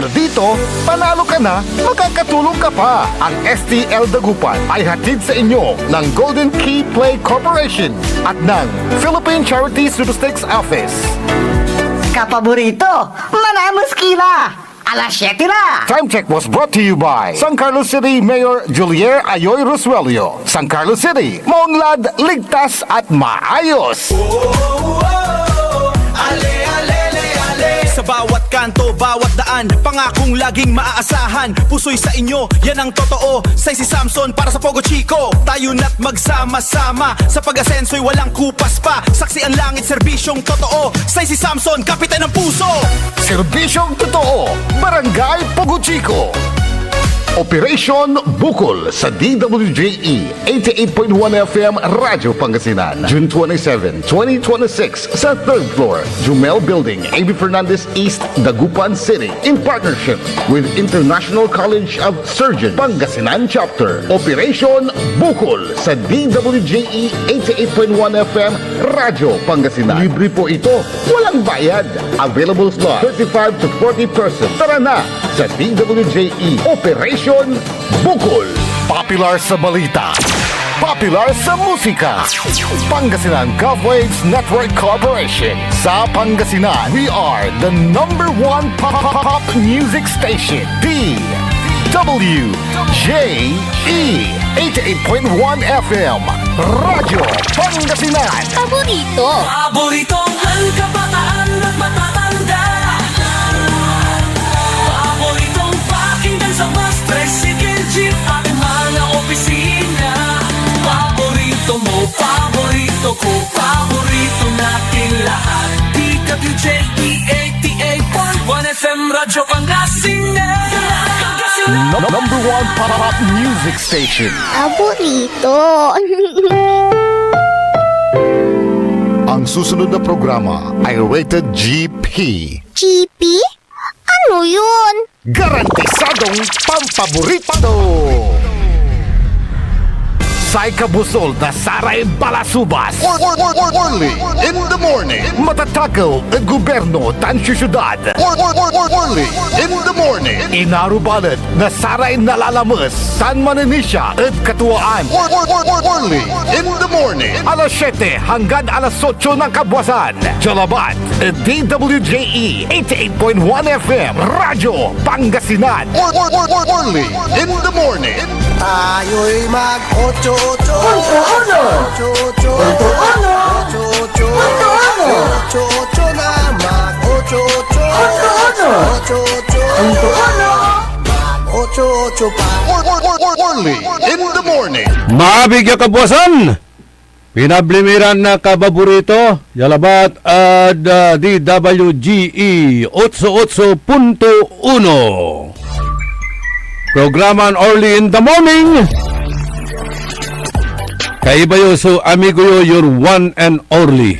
Dahil dito, panalo ka na, makakatulong ka pa. Ang STL Dagupan ay hatid sa inyo ng Golden Key Play Corporation at ng Philippine Charity Statistics Office. Kapaborito, manamos kila! Alas 7 na! Time check was brought to you by San Carlos City Mayor Julier Ayoy Rosuelio. San Carlos City, maunlad, ligtas at maayos. Sa bawat kanto, bawat daan, pangakong laging maaasahan. Puso'y sa inyo, yan ang totoo. Say si Samson para sa Pogo Chico. Tayo na't magsama-sama, sa pag-asenso'y walang kupas pa. Saksi ang langit, serbisyong totoo. Say si Samson, kapitan ng puso. Serbisyong totoo, Barangay Pogo Chico. Operation Bukol sa DWJE 88.1 FM Radyo Pangasinan. June 27, 2026 sa 3rd floor, Jumel Building, A.B. Fernandez East, Dagupan City. In partnership with International College of Surgeons Pangasinan Chapter. Operation Bukol sa DWJE 88.1 FM Radyo Pangasinan. Libre po ito, walang bayad. Available slot 35 to 40 persons. Tara na sa DWJE Operation Bukol. Popular sa balita, popular sa musika. Pangasinan Govwaves Network Corporation. Sa Pangasinan, we are the #1 pop music station. DWJE 88.1 FM Radyo Pangasinan. Paborito. Paboritong ang kabataan at matatanda. Paboritong pakinggan sa bus, tricycle, jeep at mga opisina. Paborito mo, paborito ko, paborito natin lahat. DWJE 88.1 FM Radyo Pangasinan. #1 pop music station. Paborito. Ang susunod na programa ay rated GP. GP? Ano yun? Garantisadong pampaborito! Sai Kabusol na Saray Balasubas. Early in the morning. Matatakaw at gobyerno tansyo syudad. Early in the morning. Inarubalad na Saray Nalalamas San Mananisya at Katuwaan. Early in the morning. Alas 7 hanggang alas 8 ng kabwasan. Jalabat at DWJE 88.1 FM Radyo Pangasinan. Early in the morning. Tayo'y mag-ocho-ocho. Punto-uno. Ocho-ocho. Punto-uno. Ocho-ocho. Punto-uno. Ocho-ocho na mag-ocho-ocho. Punto-uno. Ocho-ocho. Punto-uno. Mag-ocho-ocho pa. Early in the morning. Maabigya kabuasan! Pinablimiran na kababorito, Yalabat at DWGE 88.1. Programan early in the morning. Kaibayo so amigo yo, your one and only.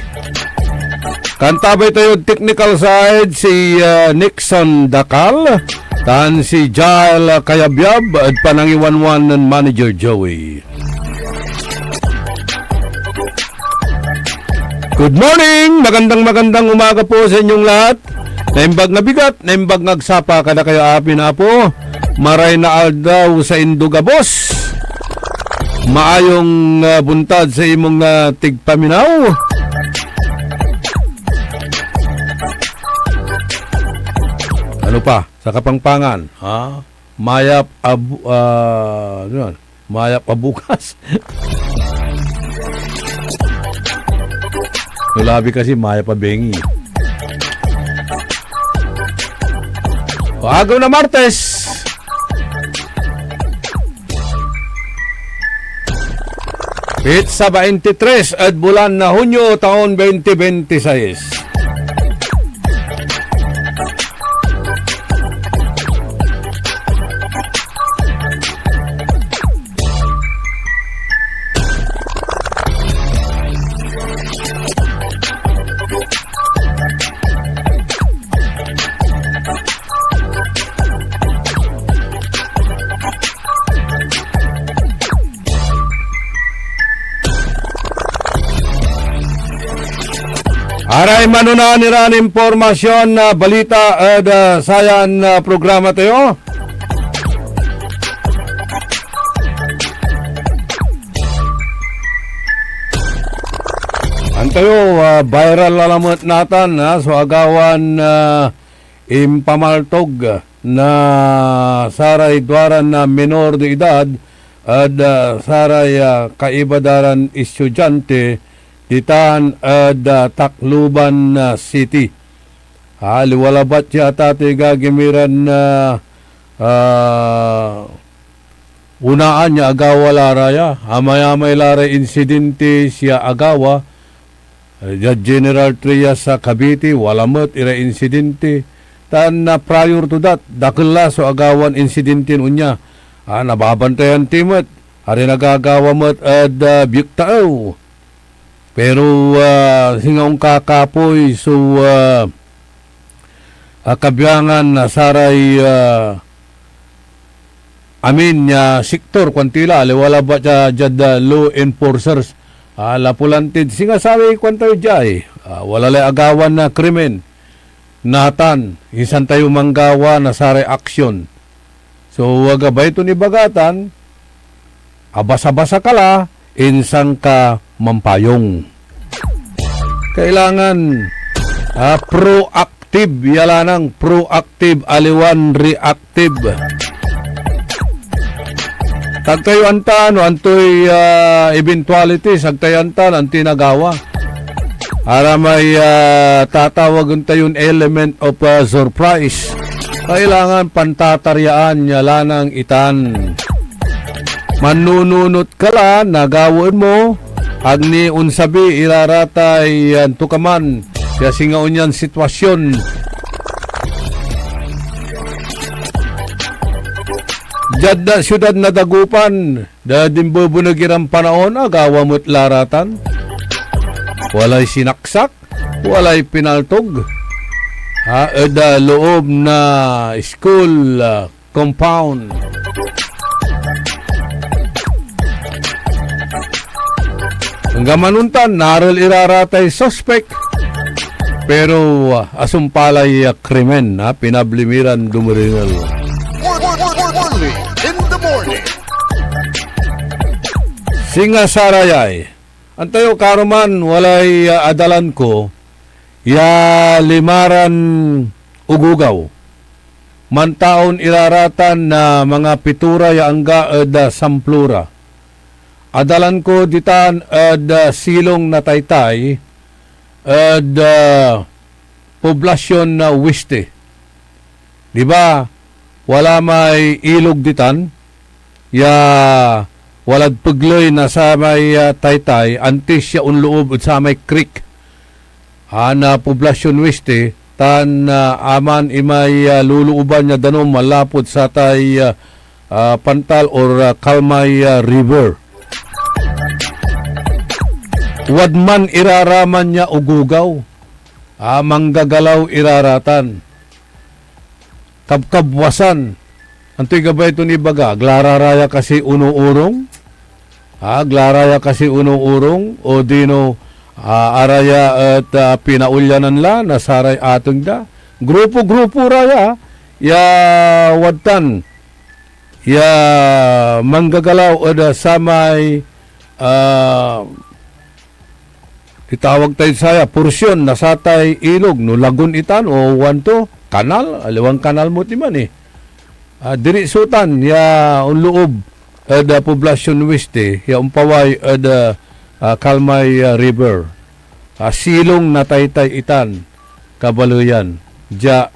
Kantabay tayo technical side si Nixon Dakal, tan si Jael Kayabyab at panangiwanwan ng manager Joey. Good morning! Magandang umaga po sa inyong lahat. Naimbag na bigat, naimbag nagsapa kada kayo api na po. Maray na aldaw sa Indugabos. Maayong buntad sa imong tigpaminaw. Ano pa? Sa Kapangpangan. Ha? Mayap Mayap abukas. Nulabi kasi Mayap abengi. Agaw na Martes. Pizza 23 at bulan na Hunyo taon 2026. Aray manunan niran impormasyon na balita at sayan programa tayo. Antayo, viral alamot natin so agawan impamaltog na saray dwaran na menor de edad at saray kaibadaran estudyante ditan at Tacloban City. Liwalabat yata gagimiran na unaan niya agawa laraya. Amay-amay laray insidente siya agawa. General Trias sa Cavite, walamot ira insidente. Tan na prior to that, dakla so agawan insidente unya. Nababantayan timot. Hari nagagawa mo't at biyuktao. Pero singaong kakapoy so kabiyangan na saray amin niya sektor kwantila wala ba jad law enforcers lapulantid singa sabi kwantayo jay wala lay agawan na krimen natan isan tayo manggawa na saray aksyon so wagabay ito ni bagatan abasa-basa kala insang ka mampayong. Kailangan proactive, yala ng proactive, aliwan reactive. Tagtayo antan, antoy eventualities, agtayo antan, ang tinagawa. Para may tatawagan tayo element of surprise. Kailangan pantataryaan, yala ng itan. Manununot ka lang, nagawin mo, agni unsabi, iraratay, tukaman, kaya singaon yan sitwasyon. Diyad na syudad na dagupan, dadin bubunagirang panahon, agawa mo't laratan. Walay sinaksak, walay pinaltog. Eda loob na school compound. Hanggang manuntan, naral iraratay suspect. Pero asumpalay krimen, pinablimiran dumuringal. Only in the morning. Singa sarayay. Antayo karuman, walay adalan ko, ya limaran ugugaw. Mantaon iraratan na mga pitura ya angga da samplura. Adalan ko ditan ad silong na taytay ad poblasyon na wiste. Di ba? Wala may ilog ditan. Ya walad pagloy na sa may taytay antes siya unloob at sa may creek. Na poblasyon wiste tan aman imay luluuban niya danom malapot sa tay Pantal or Kalmay River. Wadman iraraman niya ugugaw. Manggagalaw iraratan. Kabkabwasan. Anto'y gabay ito ni Baga. Glararaya kasi unuurong. Glaraya kasi unuurong. O dino araya at pinaulyanan la. Nasaray atong da. Grupo-grupo raya. Ya wadtan. Ya manggagalaw o da samay itawag tayo saya, porsyon, nasatay ilog, no lagun itan, o wanto, kanal, aliwang kanal mo timan diri sutan, ya unloob, da poblasyon weste, ya umpaway, da Kalmay River, silong na taytay itan, kabaluyan, ja,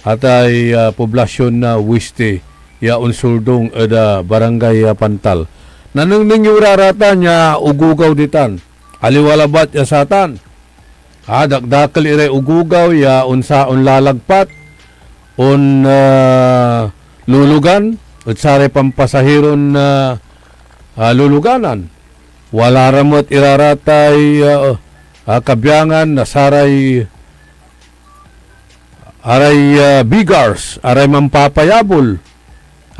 atay poblasyon na weste, ya unsurdong, da barangay Pantal. Nanungning yung rarata niya, ugugaw ditan, aliwalabat ya satan. Dakdakal iray ugugaw ya unsaon lalagpat on lulugan at sare pampasahiron luluganan. Wala ramot iraratay kabyangan na saray aray bigars, aray mampapayabol.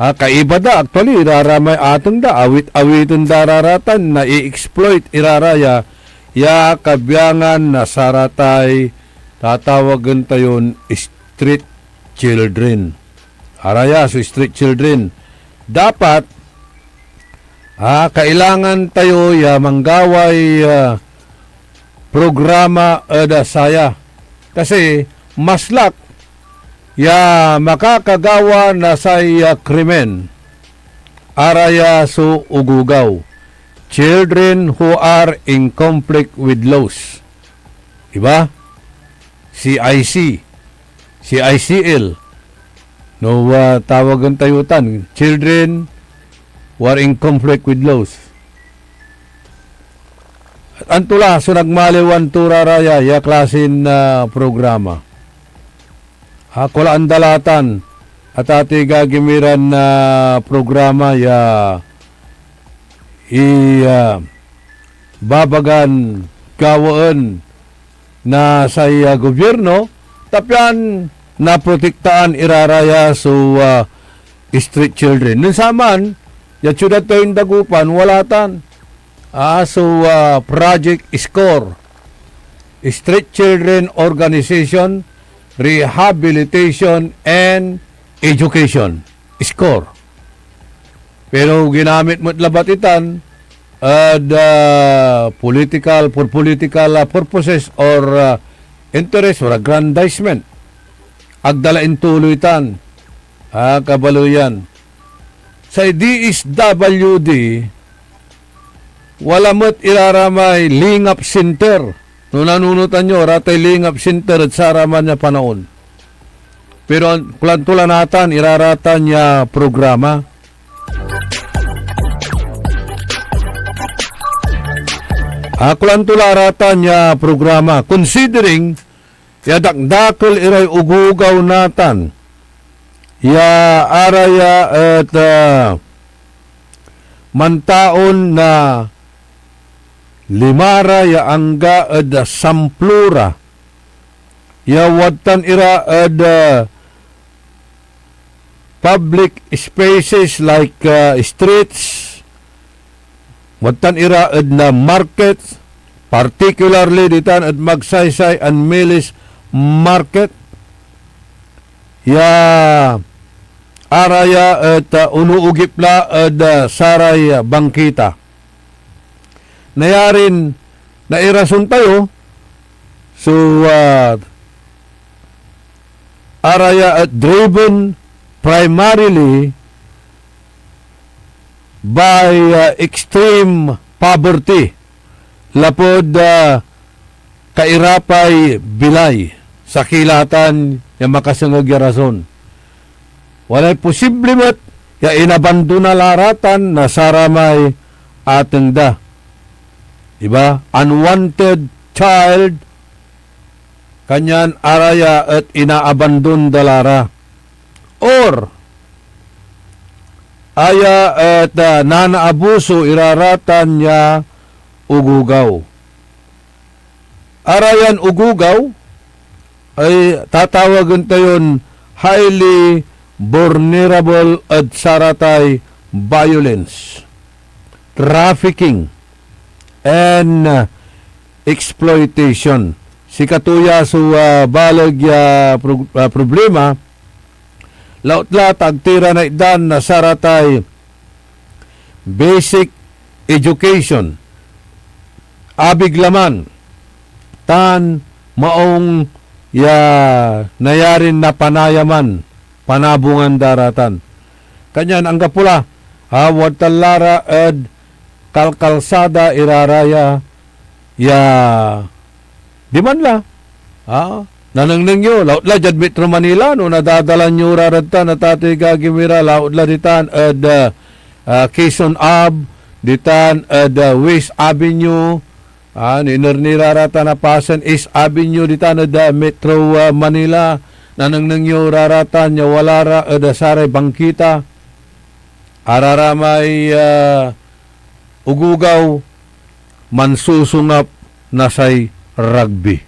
Kaiba da, actually, iraramay atong da, awit-awiton dararatan na i-exploit iraraya ya kabyangan na saratay tatawagan tayon street children. Araya, so street children. Dapat, kailangan tayo ya manggaway programa ada saya. Kasi, maslak, ya makakagawa na saya krimen. Araya so ugugaw. Children who are in conflict with laws. Diba? CIC. CICL. No, tawagan tayutan. Children who are in conflict with laws. At antula, so nagmaliwan turaraya, ya klasin na programa. Kula andalatan, at ati gagimiran na programa, ya babagan gawaan na sa gobyerno, tapyan na protektaan iraraya so street children. Nun saman, ya syudad tayo yung dagupan, walatan. So Project SCORE, Street Children Organization, Rehabilitation and Education. SCORE. Pero ginamit mo labatitan for political purposes or interest or aggrandizement. Agdalain tuloy-tan. Kabaluyan. Sa DSWD, wala mo't iraramay lingap center. Nung nanunutan nyo, ratay lingap center at saraman niya panahon. Pero kulantulanatan, iraratan niya programa. Kulantularatan niya programa. Considering, yadakdakil iray ugugaw natan. Ya araya at mantaon na limara ya angga ad samplura ya watan ira ad public spaces like streets, watan ira ad na markets, particularly ditan ad magsaysay and milis market ya araya at unuugipla ad saray bangkita. Nayarin na irason tayo so araya at driven primarily by extreme poverty lapod kairapay bilay sa kilatan yung makasangag rason. Walay posible mat ya inabandona laratan na saramay ateng da. Diba? Unwanted child kanyan araya at inaabandon dalara. Or aya at nanaabuso iraratan niya ugugaw. Arayan ugugaw ay tatawagan tayon highly vulnerable at saratay violence, trafficking, and exploitation. Si katuya so balag problema lautla tagtira na idan na saratay basic education abiglaman tan maong nayarin na panayaman panabungan daratan kanyan ang gapula wad talara ed kalkalsada iraraya di man la nanangnang nyo lautla jad Metro Manila no nadadalan nyo raradta na tatay gagimira lautla ditan ed Quezon Ave ditan ed West Avenue ninirnirarata na pasan East Avenue ditan ed Metro Manila nanangnang nyo rarata nya walara ed saray bangkita araramay ugugaw mansusungap na say rugby.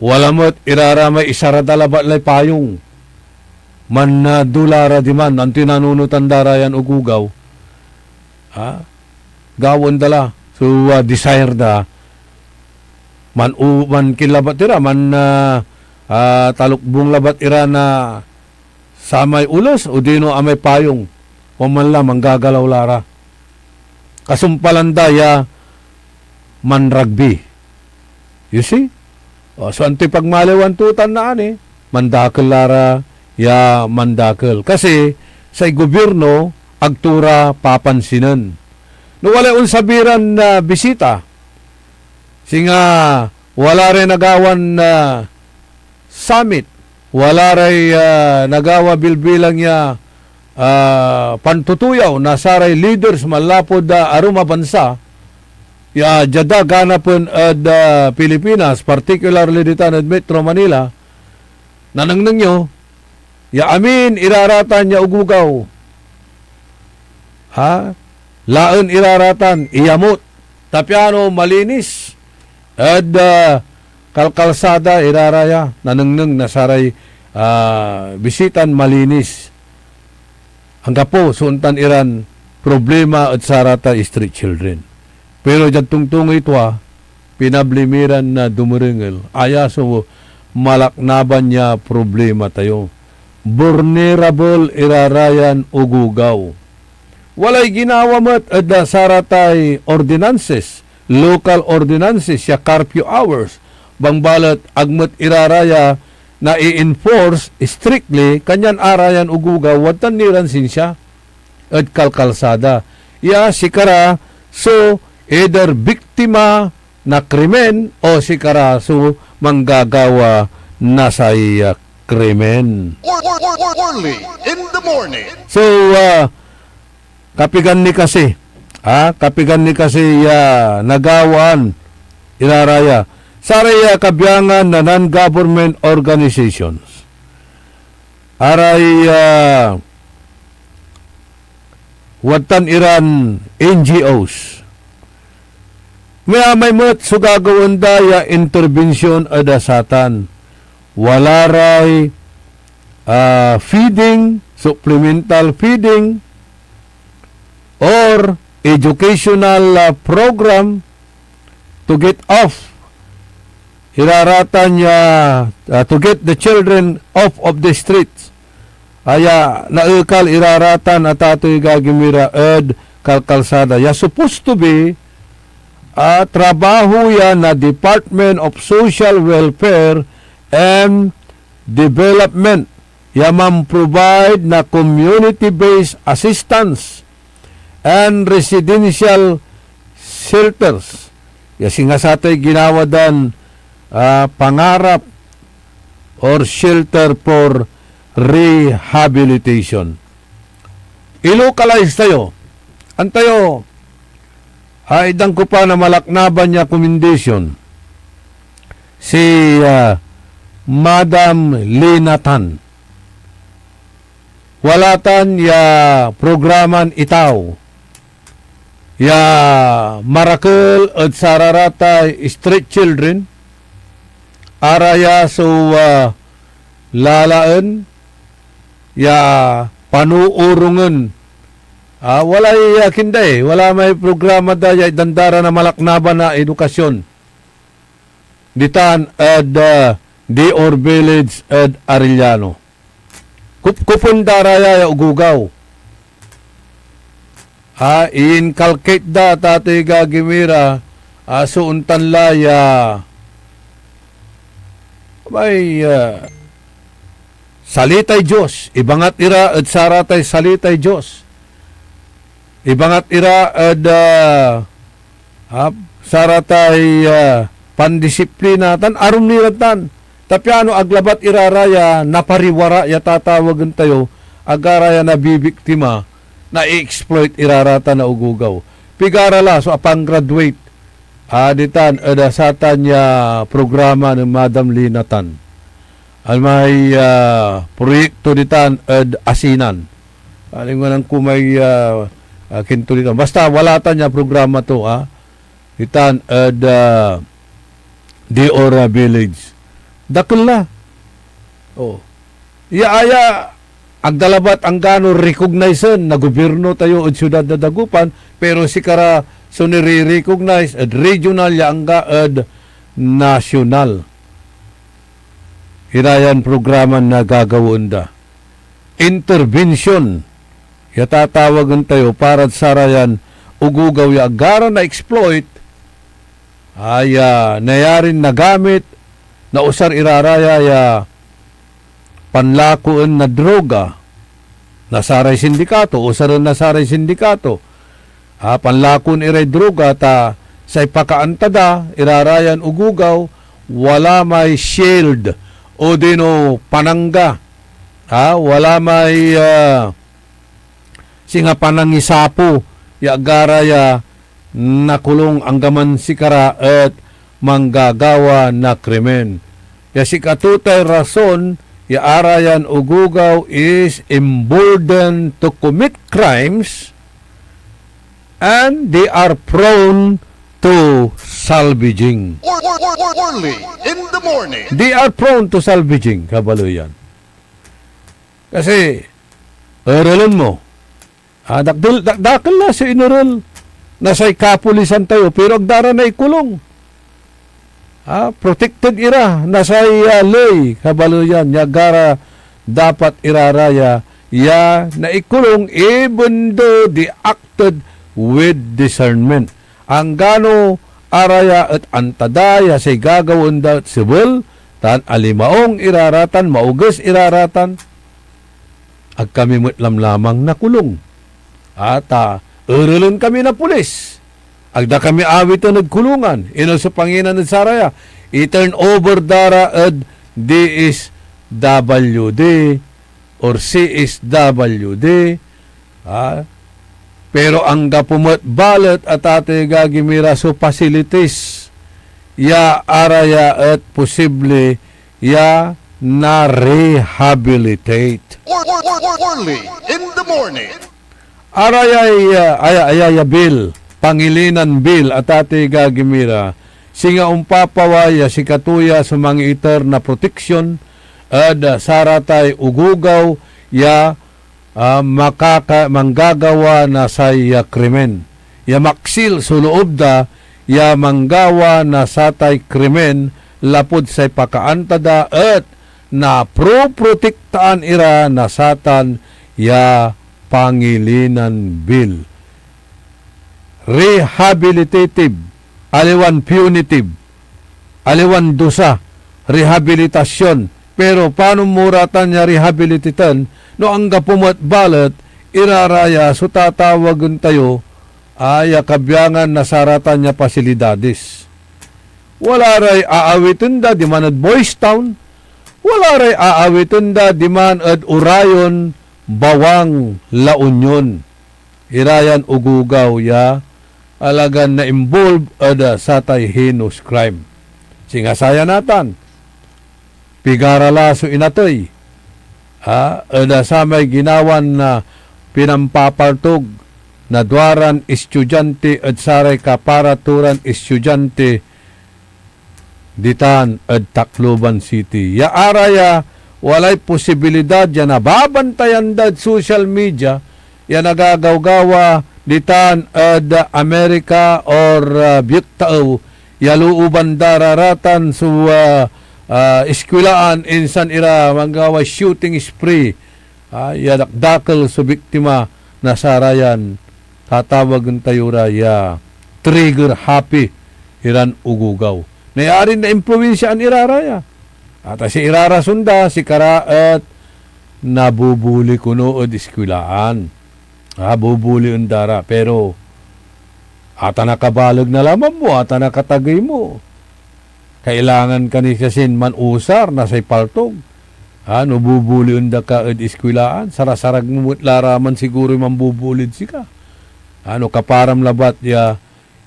Wala mo't iraramay isaradala batlay payong man na dulara di man ang tinanunutan darayan ugugaw. Gawon dala So, desire da man kinlabat ira, man talukbong labat ira na sa may ulos o dino amay payong o man lang manggagalaw lara. Kasumpalanda ya man rugby. You see? So, anti pagmaliwan tutan na ani, mandakal lara ya mandakal. Kasi, sa gobyerno, agtura papansinan. No wala unsabiran na bisita. Singa wala rin nagawan na summit. Wala rin nagawa bilbilang ya pantutuyaw na saray leaders malapod aruma bansa. Ya jada ganapon ad Pilipinas, particularly dito at Metro Manila, nanangnang nyo, ya amin iraratan niya ugugaw. Ha? Laon iraratan, iyamot. Tapiano malinis. At kalkalsada iraraya. Nanangnang nasaray bisitan malinis. Hangga po, suntan iran problema at sarata street children. Pero dyan tungtung ito pinablimiran na dumuringil. Aya so malaknaban niya problema tayo. Vulnerable irarayan ugugaw. Walay ginawa mo't at saratay ordinances, local ordinances, ya curfew hours, bangbalat agmat iraraya na i-enforce strictly, kanyan arayan ugugaw, watan niran sinsya, at kalkalsada. Ya sikara, so, either biktima na krimen o sikara, so, manggagawa na sa krimen. Early in the morning. So, kapigan ni kasi nagawaan iraraya saray kabyangan na non-government organizations aray watan iran NGOs may mat sugagawan daya intervention adasatan wala ray feeding, supplemental feeding or educational program to get off iraratan niya to get the children off of the streets aya naukal iraratan at ato'y gagimira ed kalkalsada ya supposed to be trabaho yan na Department of Social Welfare and Development ya provide na community-based assistance and residential shelters. Kasi nga sa atin ginawa dan pangarap or shelter for rehabilitation. I-localize tayo. Antayo, idang ko pa na malaknaban niya commendation si Madam Linatan. Walatan ya programan itaw. Ya Marakel at sararata street children araya so lalaan ya panuurungan walay kinday wala may programa daya dandara na malaknaban na edukasyon ditan ad Dior Village ad Arellano kupon daraya ya ugugaw inculcate da tatay gagimira suuntan laya may salitay Diyos ibangat ira at saratay salitay Diyos ibangat ira at saratay pandisiplina tan arum niratan tapyano aglabat iraraya napariwara ya tatawagan tayo agaraya na bibiktima na i-exploit irarata na ugugaw. Pigarala, so apang graduate, ditan, adasatan niya programa ng Madam Linatan. May proyekto ditan, asinan. Aling mo nang kumay kinto ditan. Basta, walatan niya programa to, ditan, Diora Village. Dakil na. Oh. Iya, agdalabat ang gano recognition na gobyerno tayo at syudad na dagupan pero sikara So nire-recognize at regional yangga at national. Hirayan programan na gagawin da. Intervention. Yatatawagan tayo para sarayan ugugaw ya agara na exploit ay nayarin na gamit na usar iraraya ya panlakuan na droga nasaray sindikato, usaran nasaray sindikato. Panlakon iray droga ta sa ipakaantada, irarayan ugugaw, wala may shield o dino panangga. Wala may singa panangisapo, yagara ya nakulong anggaman sikara at manggagawa na krimen. Ya si katutay rason, yaarayan ugugaw is emboldened to commit crimes and they are prone to salvaging. Early in the morning. They are prone to salvaging, kabalo yan. Kasi, aralan mo, dakil na sa inaral, nasa'y kapulisan tayo, pero agdara na ikulong. Protected ira, nasa'y lay, kabalo yan, yagara dapat iraraya, ya na ikulong even though they acted with discernment. Ang gano araya at antadaya say gagawin da civil, tan alimaong iraratan, maugas iraratan, ag kami mutlam lamang nakulong. Uralan kami na pulis. Agda kami awit na nagkulungan. Ino sa Panginan at Saraya. I-turn over dara at DSWD or CSWD. Pero ang gapumat balat at ate gagimira so facilities ya araya at posible ya na rehabilitate. Early in the morning. Araya bill, Pangilinan bill at ate gagimira, singa umpapawaya si katuya sa mga iter na proteksyon at saratay ugugaw ya manggagawa na sa krimen. Ya maksil suloob da ya manggawa na satay krimen lapod sa pakaantada at na pro-protektaan ira na satan ya Pangilinan bill. Rehabilitative, aliwan punitive, aliwan dusa, rehabilitasyon. Pero paano muratan niya rehabilititan? No ang gapumat balat, iraraya, so tatawagan tayo, kabyangan na saratan niya pasilidades. Wala ray aawitin da, di man at Boys Town. Wala ray aawitin da, di man at Urayon, Bawang, La Union. Irayan ugugaw ya, alagan na involved ada satay heinous crime. Singasaya natan, pigaralaso inatoy, ada sa may ginawan na pinampapartog na dwaran estudyante at saray kaparaturan estudyante ditan at Tacloban City. Ya araya, walay posibilidad ya nababantayan dad social media, ya nagagawgawa ditan ad Amerika or Butao, yaluuban dararatan su eskwilaan insan ira manggawa shooting spree, yadakdakal su biktima na sarayan, tatawagan tayo ya trigger happy iran ugugaw. Nayarin na improvinsyan iraraya. At si irara sunda, si karaat, nabubuli kuno od eskwilaan. Bubuli undara. Pero, ata nakabalag na lamang mo, ata nakatagay mo. Kailangan ka ni kasin man usar na say paltog. Nabubuli unda ka od eskwilaan. Sarasarag mo laraman siguro mambubulid sika. Kaparam labat ya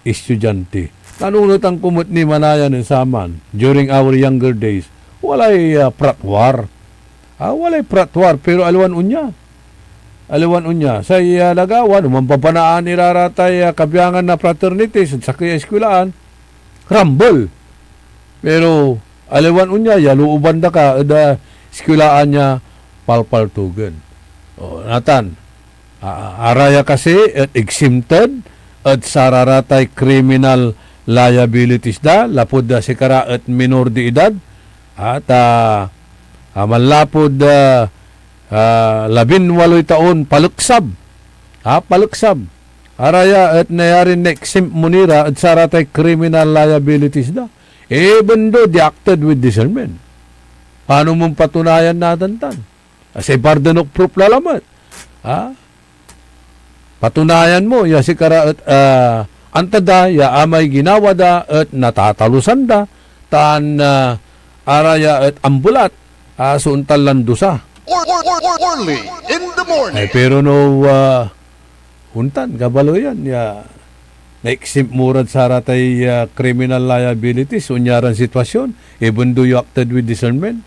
estudyante. Nanunot ang kumot ni Manayan ng Saman during our younger days. Walay pratwar. Walay pratwar, pero aliwan unya. Aliwan unya. Sa lagawan, mampapanaan iraratay kabyangan na fraternities at sa kaya eskwilaan, rumble. Pero aliwan unya, yaluuban da ka, eskwilaan niya, palpaltugan. Natan, araya kasi at exempted, at sararatay criminal liabilities da, lapod da si kara at minor de edad, at malapod 18 taon paluksab, paluksab. Araya at nayarin na exempt munira at saratay criminal liabilities da. Even though they acted with discernment. Paano mong patunayan natin tan? Kasi burden of proof lalamat. Patunayan mo, ya si kara at antada, ya amay ginawa da at natatalusan da, taan araya at ambulat, suuntal landusa. Only in the morning. Ay, pero no, huntan, kabalo yan, ya, na-exempt murad sa ratay criminal liabilities, unyaran sitwasyon, even though you acted with discernment,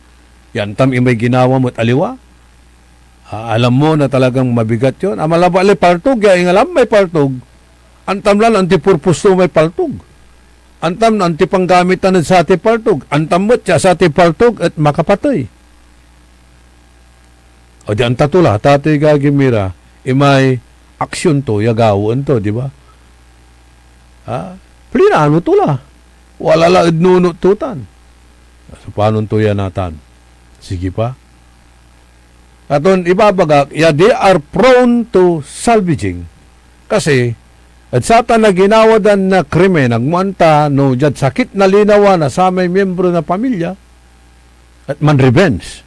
yan tam imay ginawa mo't aliwa. Alam mo na talagang mabigat yun. Amalabali paltog, ya ingalam may paltog. Antam lang, anti-purpose to may paltog. Antam na anti-panggamitan sa ati paltog. Antam mo't siya sa ati paltog at makapatay. O di antatula, tatay gagimira, imay aksyon to, yagawon to, di ba? Plinano to la. Wala la idnunot tutan. So, paano to yan natan? Sige pa. Aton ibabagak, they are prone to salvaging. Kasi, at sa na ginawadan na krimen, nagmuanta, no, jad sakit na linawa na sa may miyembro na pamilya, at man-revenge.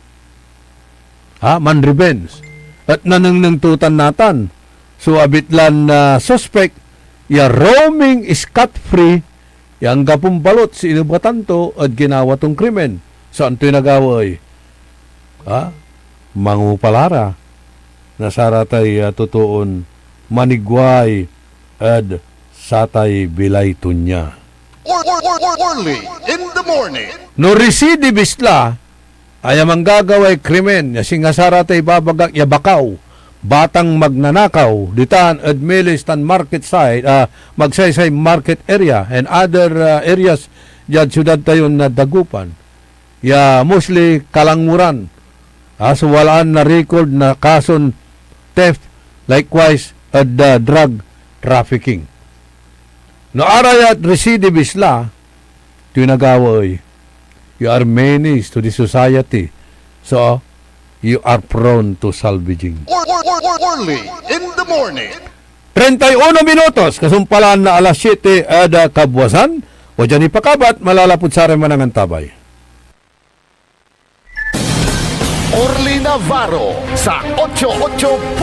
Man-revenge. At nanangtutan natan. So, abitlan na suspect, ya roaming scot-free, yang gapumbalot si inubatan to, at ginawa tong krimen. Saan to'y nagaway? Mangupalara na saratay tutuon manigway at satay bilay tunya. Only in the morning. No recidivist la ay manggagaway krimen ya singa saratay babagak ya bakaw batang magnanakaw ditan admilis tan market side magsaysay market area and other areas diyan syudad tayon na dagupan ya mostly kalanguran. So walaan na record na kason theft, likewise at drug trafficking. No arayat recidivist la, tinagaway, you are menace to the society. So, you are prone to salvaging. Only in the morning. 31 minutos, kasumpalan na alas 7 ada kabwasan, o dyan ipakabat, malalapot sa rin manangan tabay. Orly Navarro sa 88.1.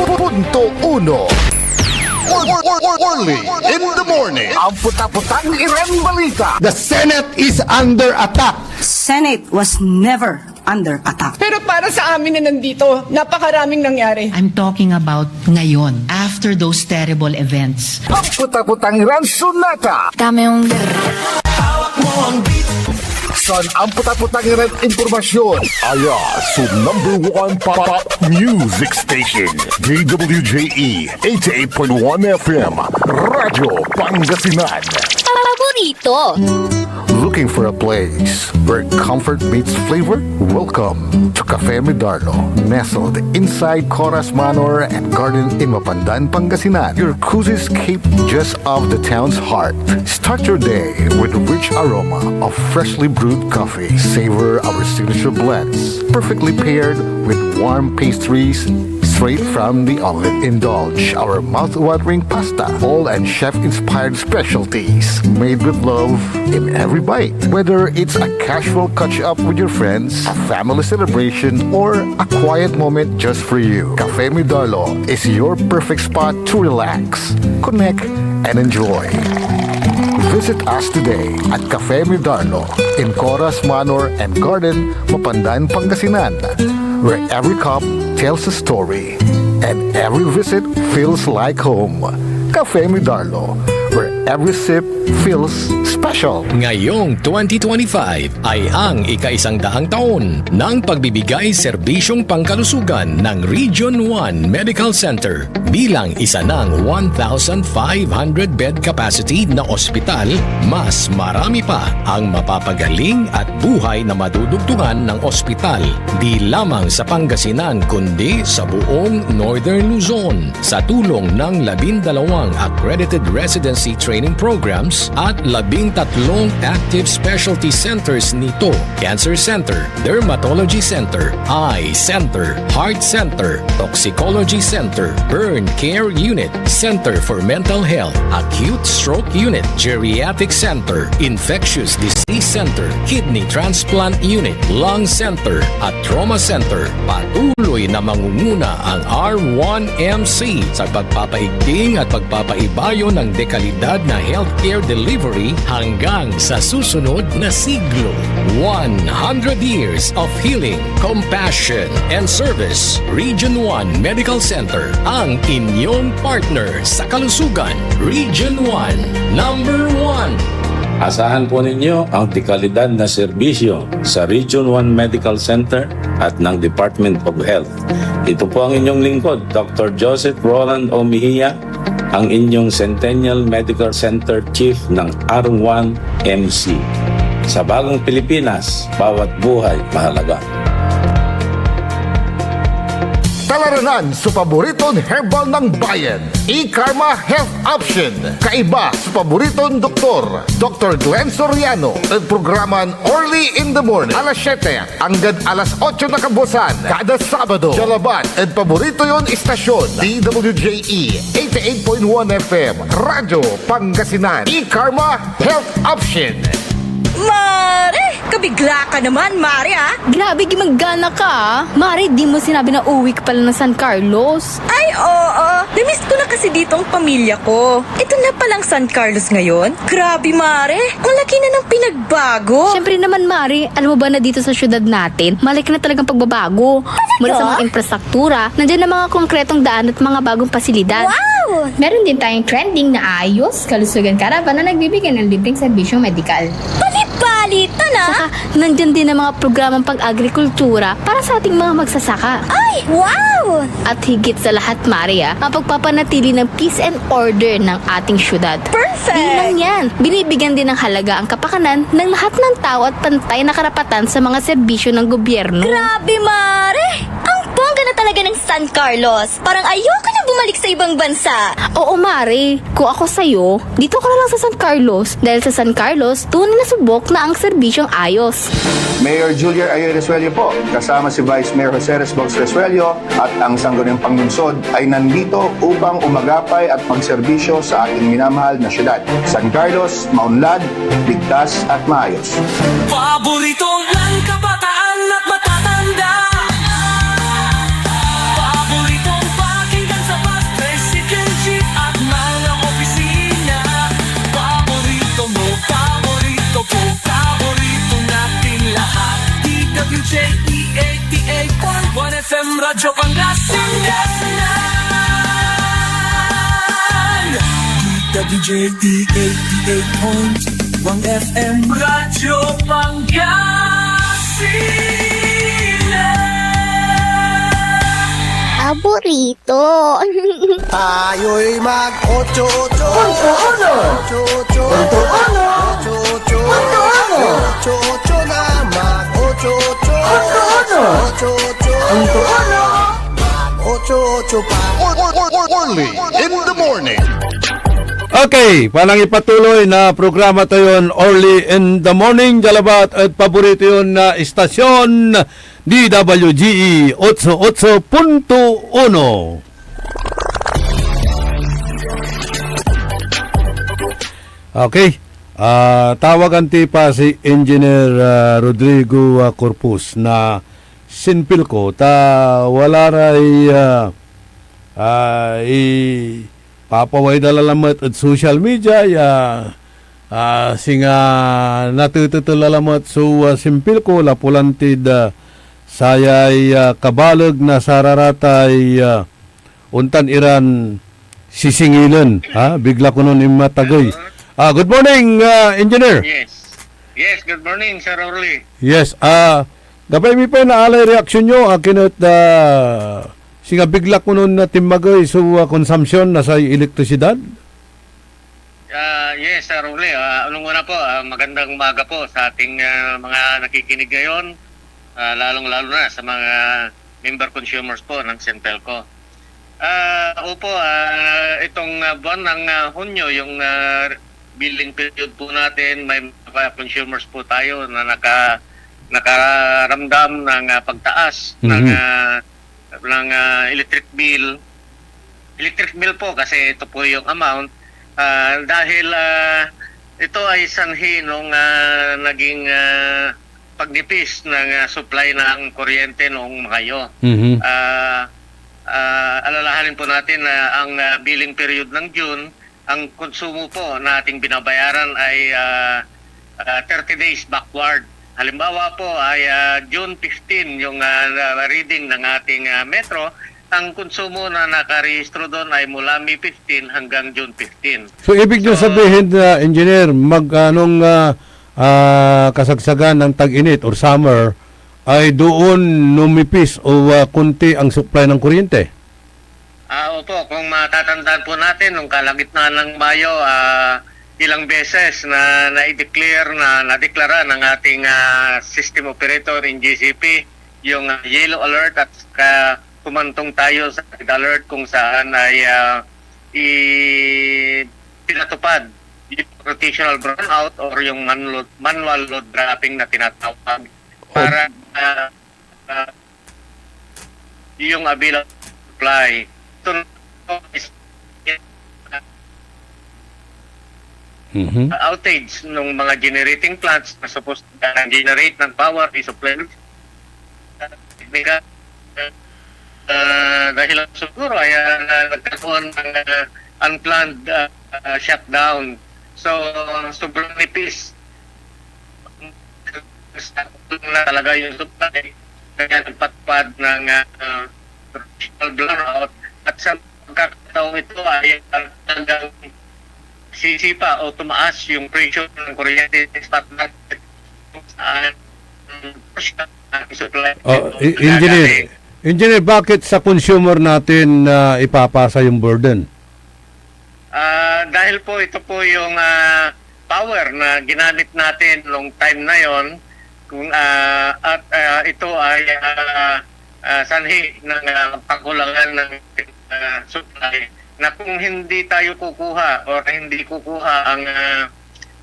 Only in the morning. Ang puta-putang Iran balita. The Senate is under attack. Senate was never under attack. Pero para sa amin na nandito, napakaraming nangyari. I'm talking about ngayon, after those terrible events. Ang puta-putang Iran sunata. Dami yung... Hawak mo ang beat. San ang puta-putang Iran impormasyon. Aya sa #1 pop music station. DWJE 88.1 FM. Radyo Pangasinan. Paborito. Looking for a place where comfort meets flavor? Welcome to Cafe Medardo, nestled inside Coras Manor and Garden in Mapandan, Pangasinan. Your cozy escape just off the town's heart. Start your day with a rich aroma of freshly brewed coffee. Savor our signature blends, perfectly paired with warm pastries straight from the oven. Indulge our mouth-watering pasta, all and chef-inspired specialties made with love in every bite. Whether it's a casual catch-up with your friends, a family celebration, or a quiet moment just for you, Cafe Medardo is your perfect spot to relax, connect, and enjoy. Visit us today at Cafe Medardo in Coras Manor and Garden, Mapandan, Pangasinan, where every cup tells a story and every visit feels like home. Cafe Medardo, where every sip feels special. Ngayong 2025 ay ang ika-100 taon ng pagbibigay serbisyong pangkalusugan ng Region 1 Medical Center bilang isa ng 1,500 bed capacity na ospital. Mas marami pa ang mapapagaling at buhay na madudugtungan ng ospital di lamang sa Pangasinan kundi sa buong Northern Luzon sa tulong ng 12 accredited residency training programs at 13 active specialty centers nito: Cancer Center, Dermatology Center, Eye Center, Heart Center, Toxicology Center, Burn Care Unit, Center for Mental Health, Acute Stroke Unit, Geriatric Center, Infectious Disease Center, Kidney Transplant Unit, Lung Center at Trauma Center. Patuloy na mangunguna ang R1MC sa pagpapaigting at pagpapaibayo ng dekalidad na healthcare delivery hanggang sa susunod na siglo. 100 years of healing, compassion, and service. Region 1 Medical Center, ang inyong partner sa kalusugan. Region 1, number 1. Asahan po ninyo ang dekalidad na serbisyo sa Region 1 Medical Center at ng Department of Health. Ito po ang inyong lingkod, Dr. Joseph Roland O. Mejia, ang inyong Centennial Medical Center Chief ng R1MC. Sa bagong Pilipinas, bawat buhay mahalaga. Talaranan sa paboritong herbal ng bayan, E-Karma Health Option. Kaiba sa paboritong doktor, Dr. Glenn Soriano. At programan Early in the Morning, alas 7 hanggang alas 8 na kabusan, kada Sabado. Jalaban at paborito yon istasyon, DWJE 88.1 FM, Radyo Pangasinan. E-Karma Health Option. Mare! Kabigla ka naman, Mare, ah! Grabe, gimagana ka, ah. Mare, di mo sinabi na uwi ka pala ng San Carlos. Ay, oo! Namiss ko na kasi dito ang pamilya ko. Ito na palang San Carlos ngayon. Grabe, Mare! Ang laki na ng pinagbago. Siyempre naman, Mare, alam mo ba na dito sa syudad natin, malaki na talagang pagbabago. Mula sa mga infrastruktura, nandiyan na mga konkretong daan at mga bagong pasilidad. Wow! Meron din tayong trending na ayos, kalusugan karavan na nagbibigay ng libreng serbisyong medikal. Balita na! Saka, nandyan din ang mga programang pag-agrikultura para sa ating mga magsasaka. Ay, wow! At higit sa lahat, Maria, ang pagpapanatili ng peace and order ng ating syudad. Perfect! Di lang yan, binibigyan din ng halaga ang kapakanan ng lahat ng tao at pantay na karapatan sa mga serbisyo ng gobyerno. Grabe, Mare! Ang bongga na talaga ng San Carlos. Parang ayoko na bumalik sa ibang bansa. Oo, Mare. Kung ako sa'yo, dito ka na lang sa San Carlos. Dahil sa San Carlos, tunay na subok na ang serbisyong ayos. Mayor Julia Ayo Resuello po, kasama si Vice Mayor Jose Resbox Resuello at ang Sangguniang Panglungsod ay nandito upang umagapay at magserbisyo sa ating minamahal na syudad. San Carlos, maunlad, ligtas at maayos. Paborito ng kabataan at matatanda. Paboritong pakinggan sa bus, tricycle, jeep at mga opisina. Paborito mo, paborito ko, paborito natin lahat. DWJE 88.1 FM, Radyo Pangasinan. DWJE 88.1 FM, Radyo Pangasinan. Paborito. Tayo'y mag-8-8. 8-8. 8-8. 8-8 na mag-8-8. 8-8 pa. Early in the Morning. Okay, palang ipatuloy na programa tayo Early in the Morning, Jalabat at paborito yun na istasyon DWGE 88.1. Okay, tawagan pa si Engineer Rodrigo Corpus na sinpil ko ta wala ray papaway dalalamat at social media singa natutulalamat so simpil ko lapulantid sayay kabalag na sararatay untan iran sisingilan bigla ko nun imatagay Good morning, Engineer. Yes, good morning, Sir Orly. Yes, gabay mi pa naalay reaksyon nyo, kinot singa bigla ko nun na timmagay so consumption na sa elektrisidad. Yes, Sir Orly. Unang una po, magandang umaga po sa ating mga nakikinig ngayon, lalong-lalo na sa mga member consumers po ng Sentelco. Opo, itong buwan ng Hunyo, yung billing period po natin, may mga consumers po tayo na nakaramdam ng pagtaas ng electric bill. Electric bill po kasi ito po yung amount dahil ito ay sanhi nung naging pagnipis ng supply ng kuryente noong Mayo. Alalahanin po natin na ang billing period ng June, ang konsumo po na ating binabayaran ay 30 days backward. Halimbawa po ay June 15 yung reading ng ating metro, ang konsumo na nakarehistro doon ay mula May 15 hanggang June 15. So ibig nyo sabihin, Engineer, anong kasagsagan ng tag-init or summer ay doon numipis o kunti ang supply ng kuryente? Opo, kung matatandaan po natin, nung kalagitnaan ng Mayo, ilang beses na na-declare nadeklara ng ating system operator in GCP yung yellow alert at kumantong tayo sa red alert kung saan ay pinatupad yung rotational brownout or yung manual load dropping na tinatawag para yung available supply. Ito is outage ng mga generating plants na supposed to generate ng power is supply. Dahil siguro ay nagkaroon ng unplanned shutdown. So, sobrang nipis na talaga yung supply. Kaya nagpatpad ng rotational brownout. At sa pagkakataong ito ay talagang sisipa o tumaas yung presyo ng kuryente sa spot market kung saan supply. Engineer, bakit sa consumer natin ipapasa yung burden? Dahil po ito po yung power na ginamit natin nung time na yon at ito ay sanhi ng pagkulangan ng supply na kung hindi tayo kukuha o hindi kukuha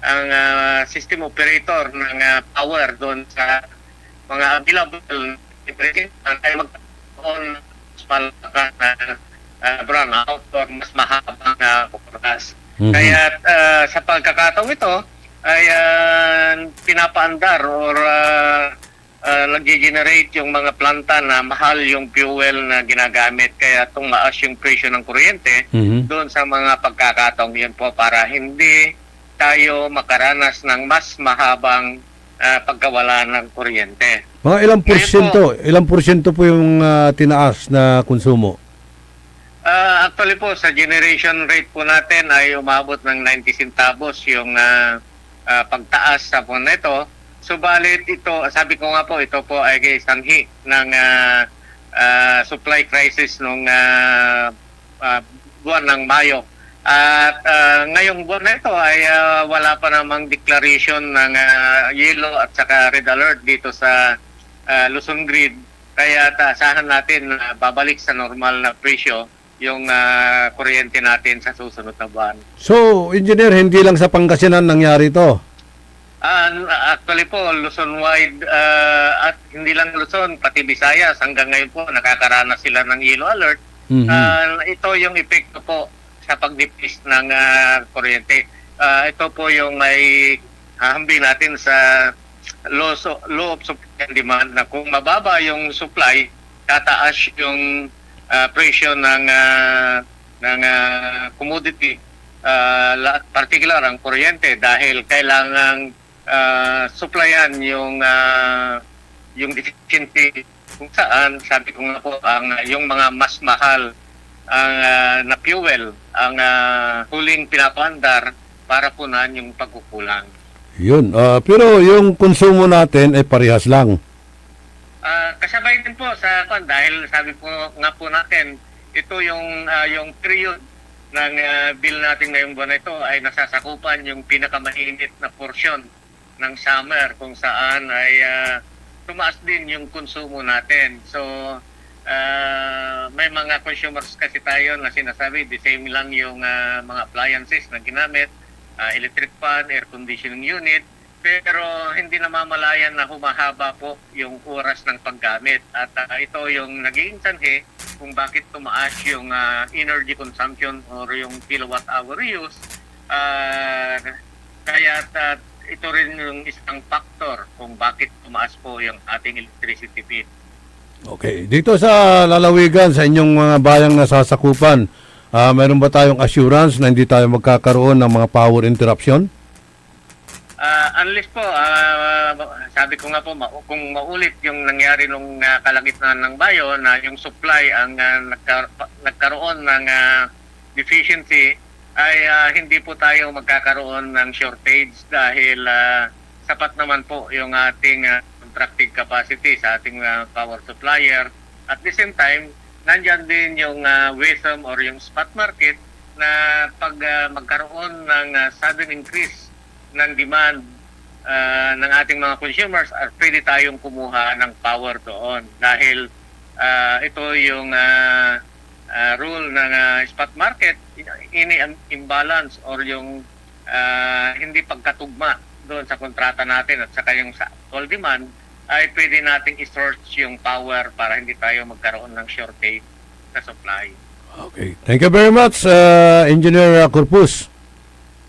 ang system operator ng power doon sa mga available ay magkakaroon mas malakas na brownout or mas mahabang oras. Kaya sa pagkakataong ito ay pinapaandar or nag-generate yung mga planta na mahal yung fuel na ginagamit kaya tumaas yung presyo ng kuryente doon sa mga pagkakataong yun po para hindi tayo makaranas ng mas mahabang pagkawala ng kuryente. Mga ilang porsyento po yung tinaas na konsumo? Actually po sa generation rate po natin ay umabot ng 90 centavos yung pagtaas sa po nito. Subalit ito, sabi ko nga po, ito po ay sanhi ng supply crisis nung buwan ng Mayo. At ngayong buwan na ito ay wala pa namang declaration ng yellow at saka red alert dito sa Luzon Grid. Kaya asahan natin na babalik sa normal na presyo yung kuryente natin sa susunod na buwan. So, Engineer, hindi lang sa Pangasinan nangyari ito? Actually po, Luzon-wide at hindi lang Luzon, pati Visayas, hanggang ngayon po nakakaranas sila ng yellow alert. Ito yung epekto po sa pagnipis ng kuryente. Ito po yung may hahambing natin sa law of supply and demand na kung mababa yung supply, tataas yung presyo ng commodity, particular ang kuryente dahil kailangang supplyan yung deficiency kung saan sabi ko nga po yung mga mas mahal ang na fuel ang huling pinapaandar para punan yung pagkukulang. Yun. Pero yung konsumo natin ay parehas lang. Kasabay din po sa dahil sabi po nga po natin, ito yung period ng bill natin ngayong buwan na ito ay nasasakupan yung pinakamainit na porsyon ng summer kung saan ay tumaas din yung konsumo natin. So, may mga consumers kasi tayo na sinasabi, the same lang yung mga appliances na ginamit, electric fan, air conditioning unit, pero hindi namamalayan na humahaba po yung oras ng paggamit. At ito yung naging sanhi kung bakit tumaas yung energy consumption or yung kilowatt hour use. Kaya ito rin yung isang factor kung bakit tumaas po yung ating electricity bill. Okay. Dito sa lalawigan, sa inyong mga bayang nasasakupan, mayroon ba tayong assurance na hindi tayo magkakaroon ng mga power interruption? Unless po, sabi ko nga po, kung maulit yung nangyari nung kalagitnaan ng bayo na yung supply ang nagkaroon ng deficiency, ay hindi po tayo magkakaroon ng shortage dahil sapat naman po yung ating contracted capacity sa ating power supplier. At the same time, nandyan din yung WISM or yung spot market na pag magkaroon ng sudden increase ng demand ng ating mga consumers, pwede tayong kumuha ng power doon dahil ito yung rule ng spot market, ini imbalance or yung hindi pagkatugma doon sa kontrata natin at saka yung sa actual demand, ay pwede nating i-source yung power para hindi tayo magkaroon ng shortage sa supply. Okay. Thank you very much, Engineer Corpus.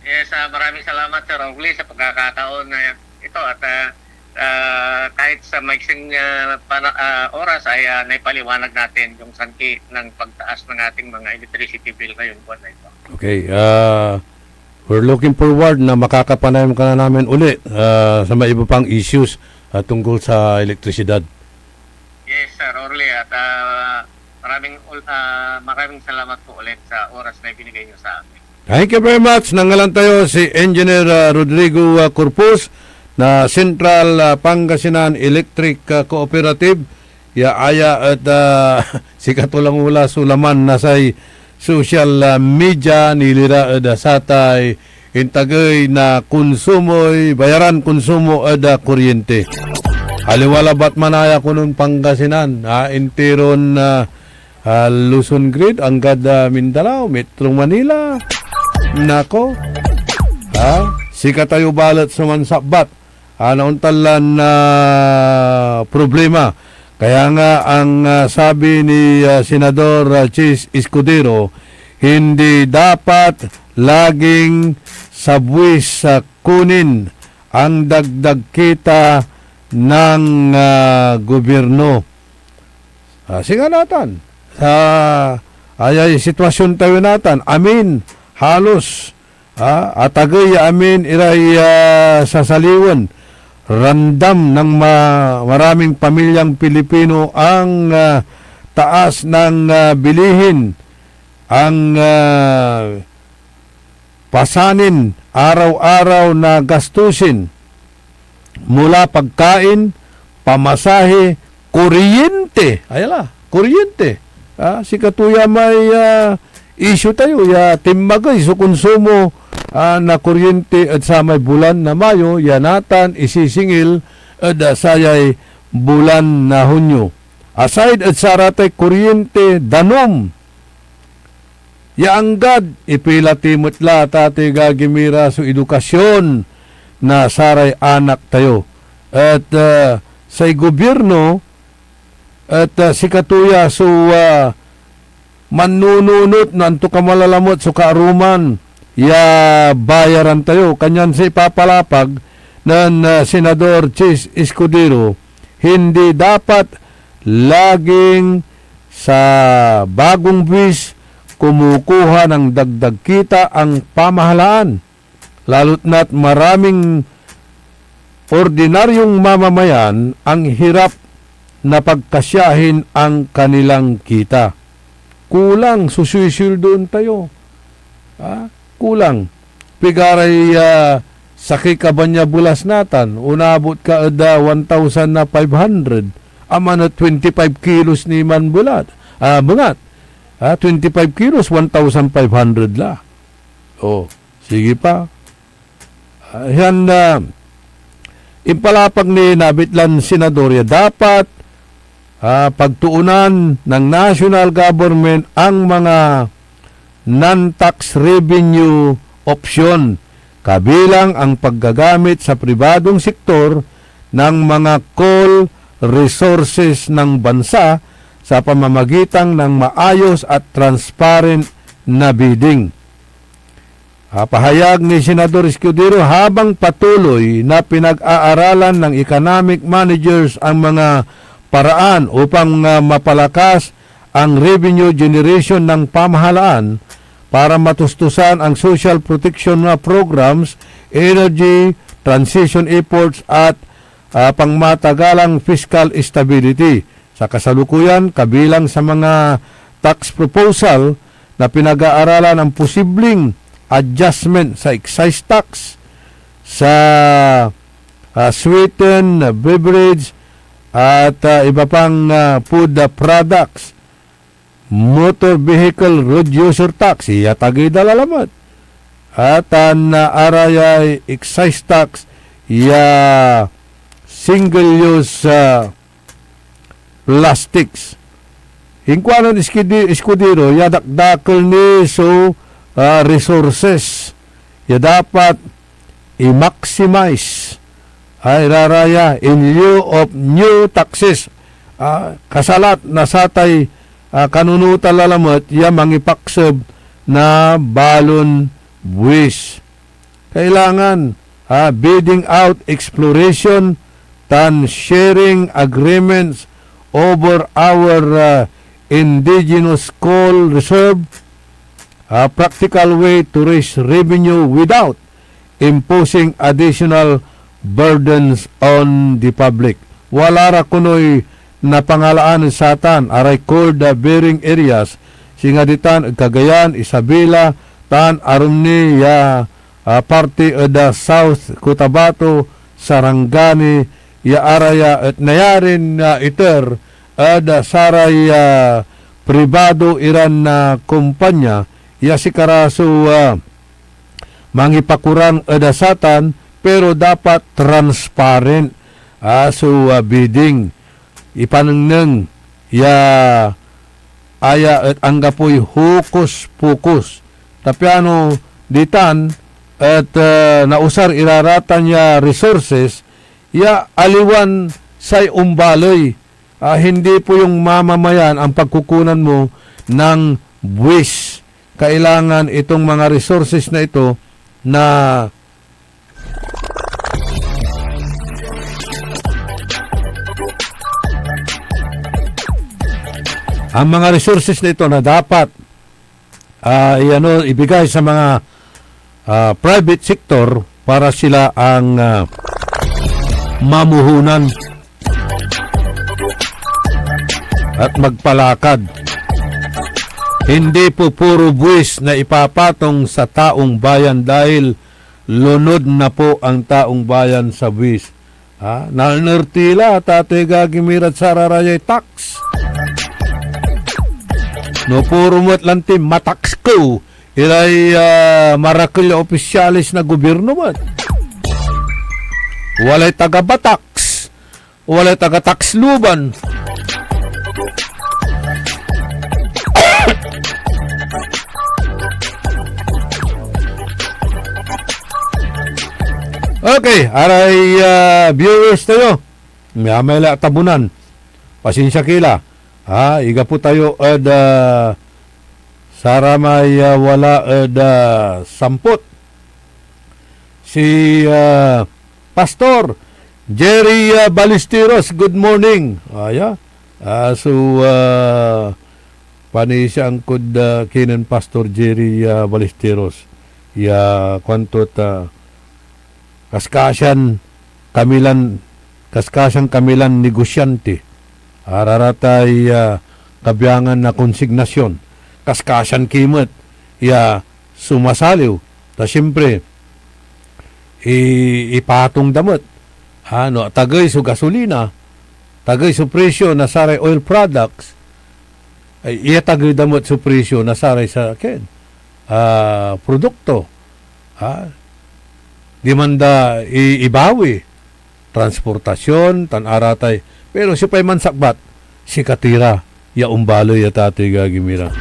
Yes, maraming salamat Sir Ongli sa pagkakataon na ito at kahit sa maiksing oras ay naipaliwanag natin yung sanhi ng pagtaas ng ating mga electricity bill ngayong buwan na ito. Okay. We're looking forward na makakapanayam ka na namin uli sa mga iba pang issues tungkol sa elektrisidad. Yes, Sir Orly, at maraming salamat po ulit sa oras na ibinigay niyo sa amin. Thank you very much. Nangalan tayo si Engineer Rodrigo Corpus na Central Pangasinan Electric Cooperative. Aya at si katulang ula sulaman na say social media nilira satay intagay na konsumoy bayaran konsumo ada kuryente. Aliwala bat manaya kunon Pangasinan interon Luzon Grid anggad Mindanao Metro Manila. Nako. Si katayo balat sa mansabat. Nauntalan na problema. Kaya nga ang sabi ni Senador Chis Escudero, hindi dapat laging sa buwis kunin ang dagdag kita ng gobyerno. Sige natin. Sa ayay sitwasyon tayo natin. Amin. Halos. Atagay amin iray sasaliwan. Randam ng maraming pamilyang Pilipino ang taas ng bilihin, ang pasanin, araw-araw na gastusin mula pagkain, pamasahe, kuryente. Ayala, kuryente. Si Katuya may issue tayo, timbagay so konsumo na kuryente at sa may bulan na Mayo, yanatan isisingil at sayay bulan na Hunyo. Aside at saratay kuryente danom. Yaanggad ipilatimot la tate gagimira so edukasyon na saray anak tayo. At sa gobyerno at si Katuya so manununot na anto ka malalamot so kaaruman ya bayaran tayo. Kanyan sa ipapalapag ng Senador Chis Escudero, hindi dapat laging sa bagong buwis kumukuha ng dagdag kita ang pamahalaan. Lalo't na't maraming ordinaryong mamamayan ang hirap na pagkasyahin ang kanilang kita. Kulang, susuisil doon tayo. Kulang. pigaray sakay ka ba niya bulas natan, unabot ka ada 1,500, ama na 25 kilos ni man bulat, bungat, 25 kilos, 1,500 la. Oh, sige pa. Yan, impalapag ni Nabitlan Senadorya, dapat pagtuunan ng national government ang mga non-tax revenue option, kabilang ang paggagamit sa pribadong sektor ng mga coal resources ng bansa sa pamamagitan ng maayos at transparent na bidding. Pahayag ni Senador Escudero, habang patuloy na pinag-aaralan ng economic managers ang mga paraan upang mapalakas ang revenue generation ng pamahalaan para matustusan ang social protection programs, energy transition efforts at pangmatagalang fiscal stability. Sa kasalukuyan, kabilang sa mga tax proposal na pinag-aaralan ang posibleng adjustment sa excise tax, sa sweetened beverage at iba pang food products, motor vehicle road user tax, iyatagay dalalamat, at arayay excise tax, single-use plastics. Hingkwanon Escudero, dakdakal ni resources, dapat i-maximize ay raraya in lieu of new taxes. Kasalat na satay kanunutan lalamat mangipaksab na balon buwis. Kailangan bidding out exploration tan sharing agreements over our indigenous coal reserve, a practical way to raise revenue without imposing additional burdens on the public. Wala ra kunoy na pangalaan sa tan aray cold bearing areas, Singaditan, Cagayan, Isabela, tan arum ni parte da South Cotabato, Sarangani, araya at nayarin iter da saray pribado iran na kumpanya, si karaso mangipakurang edasatan, pero dapat transparent bidding. Ipanengneng aya at anggapoy hukus-pukus. Tapi ditan at nausar iraratan resources, aliwan say umbaloy. Hindi po yung mamamayan ang pagkukunan mo ng buwis. Kailangan itong mga resources na ito na ang mga resources na ito na dapat ibigay sa mga private sector para sila ang mamuhunan at magpalakad. Hindi po puro buwis na ipapatong sa taong bayan dahil lunod na po ang taong bayan sa buwis. Nalnertila tate gagimirat sa rarayay tax. No puro mo't lanti mataks ko. Ilay marakil opisyalis na gobyerno mo. Walay taga-bataks. Walay taga-taksluban. Okay, aray viewers tayo. May tabunan. Pasensya kila. Iga po tayo saramay wala sampot. Si Pastor Jerry Ballesteros, good morning. Panisya ang kud kinan Pastor Jerry Ballesteros. Kwantot kaskasyan kamilan negosyante. Araratay kabiyangan na konsignasyon. Kaskasyan kimot. Sumasaliw. Ta siyempre, ipatong damot. Ano, tagay so gasolina, tagay so presyo na saray oil products, ay iya tagay damot so presyo na saray sa produkto. Di man da ibawi, transportasyon, tanaratay, pero si pa'y mansakbat, si katira, ya umbaloy ya tatay gagimira.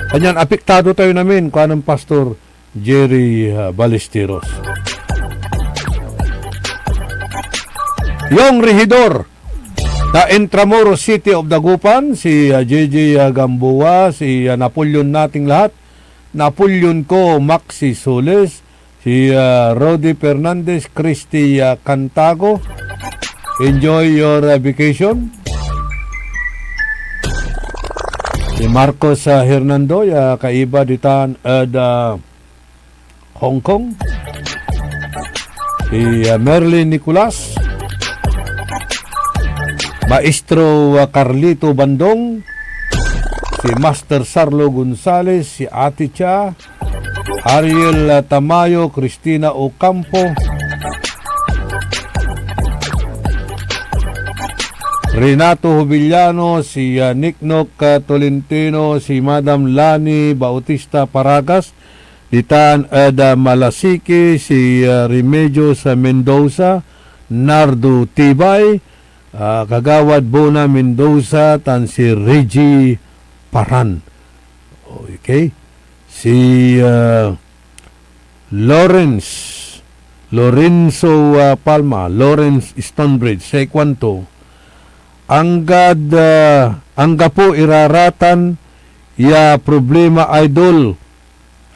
Kanyan, apektado tayo namin, kanang Pastor Jerry Ballesteros. Yung rehidor na Intramuros City of Dagupan, si JJ Gamboa, si Napoleon nating lahat, Napoleon ko, Maxi Soles, si Rodi Fernandez, Christy Cantago. Enjoy your vacation. Si Marcos Hernando, kaiba ditan Hong Kong. Si Merlin Nicolas, Maestro Carlito Bandong, si Master Sarlo Gonzales, si Ate Cha, Ariel Tamayo, Cristina Ocampo, Renato Hubillano, si Nicknock Tolentino, si Madam Lani Bautista Paragas, ditan Eda Malasiki, si Remedios Mendoza, Nardo Tibay, Kagawad Bona Mendoza, tan si Reggie Paran. Okay? Si Lorenzo Palma, Lawrence Stonebridge, say kwanto. Angga po iraratan ya problema idol.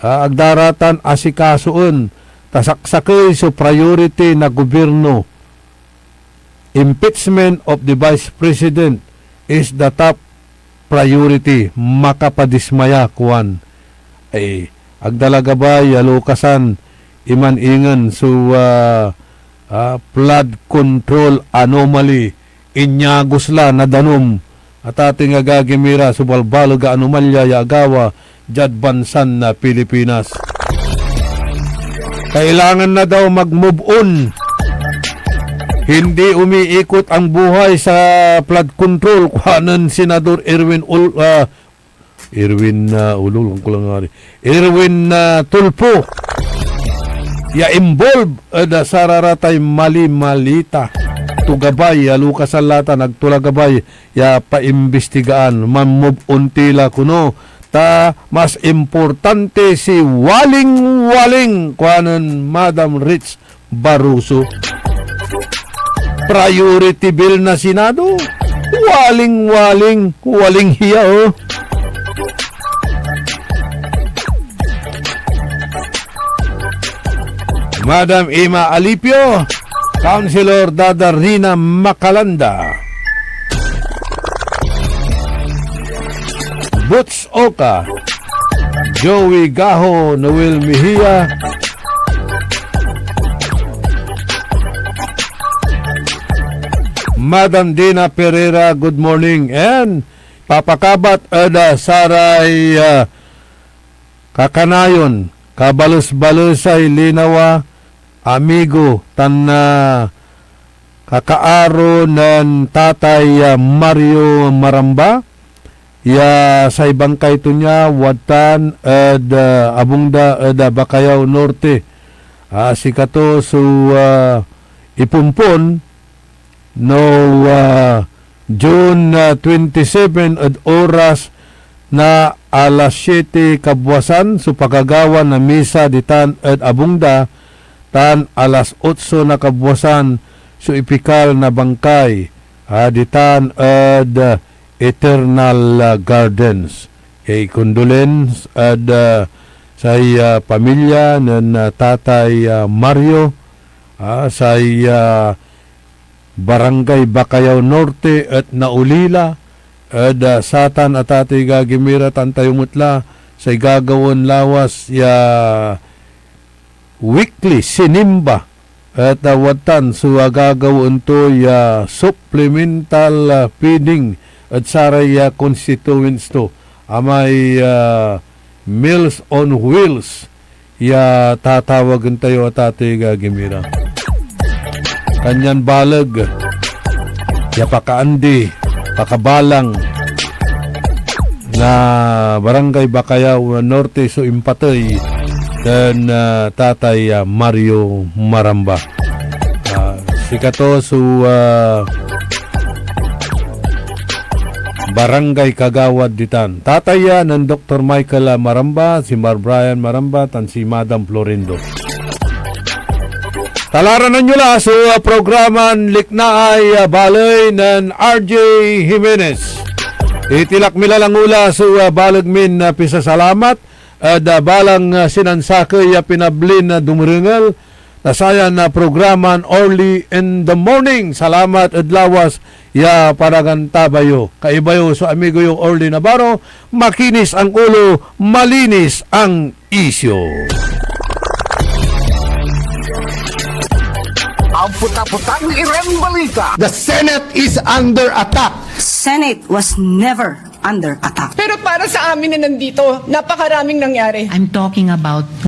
Agdaratan asikasuon. Tasaksakay so priority na gobyerno. Impeachment of the Vice President is the top priority. Makapadismaya kuwan. Ay, agdalaga ba yalukasan iman-ingan so flood control anomaly inyagusla na danom at ating agagimira so balbalo ga anomalya yagawa jadbansan na Pilipinas. Kailangan na daw mag-move on. Hindi umiikot ang buhay sa flood control. Kuhanan Senador Erwin Tulfo. Ya involve sararatay mali-malita. Tugabay, Lucas Alata, nagtulagabay, ya paimbestigaan, mamove on tila kuno. Ta mas importante si waling-waling kuhanan Madam Rich Baruso. Priority bill na Senado. Waling hiya Madam Ima Alipio, Councilor Dada Rina Macalanda, Butch Oka, Joey Gaho, Noel Mejia, Madam Dina Pereira, good morning. And papakabat saray kakanayon, kabalus-balusay linawa, amigo, tan kakaaro ng tatay Mario Maramba, ya sa ibang kaito niya, watan, abungda, Bakayaw Norte, sikato so ipumpon, no June 27 at oras na alas 7 kabwasan so pagagawa na misa ditan at abungda tan alas 8 na kabwasan so ipikal na bangkay ditan at Eternal Gardens. Condolence at sa pamilya ng tatay Mario sa Barangay Bakayaw Norte at Naulila at satan at ati gagimira tantayumutla sa gagawon lawas ya weekly sinimba at watan so gagawon to ya supplemental feeding at saray constituents to amay Meals on Wheels ya tatawagan tayo at ato'y gagimira. Kanyan balag, ya pakaandi, pakabalang, na Barangay Bacayao Norte so Impatay dan Tatay Mario Maramba. Sikato so Barangay Kagawad Ditan. Tatay ng Dr. Michael Maramba, si Mar Brian Maramba, tan si Madam Florindo. Talaranan nyo la so programan Liknaay Balay ng RJ Jimenez. Itilak mila lang ula so balagmin na pisasalamat at balang sinansakay pinablin na dumringal nasayan na programan early in the morning. Salamat at lawas ya paragantabayo. Kaibayo so amigo yung early na baro, makinis ang ulo, malinis ang isyo. Ang puta-putang Iren Balita. The Senate is under attack. Senate was never under attack. Pero para sa amin na nandito, napakaraming nangyari. I'm talking about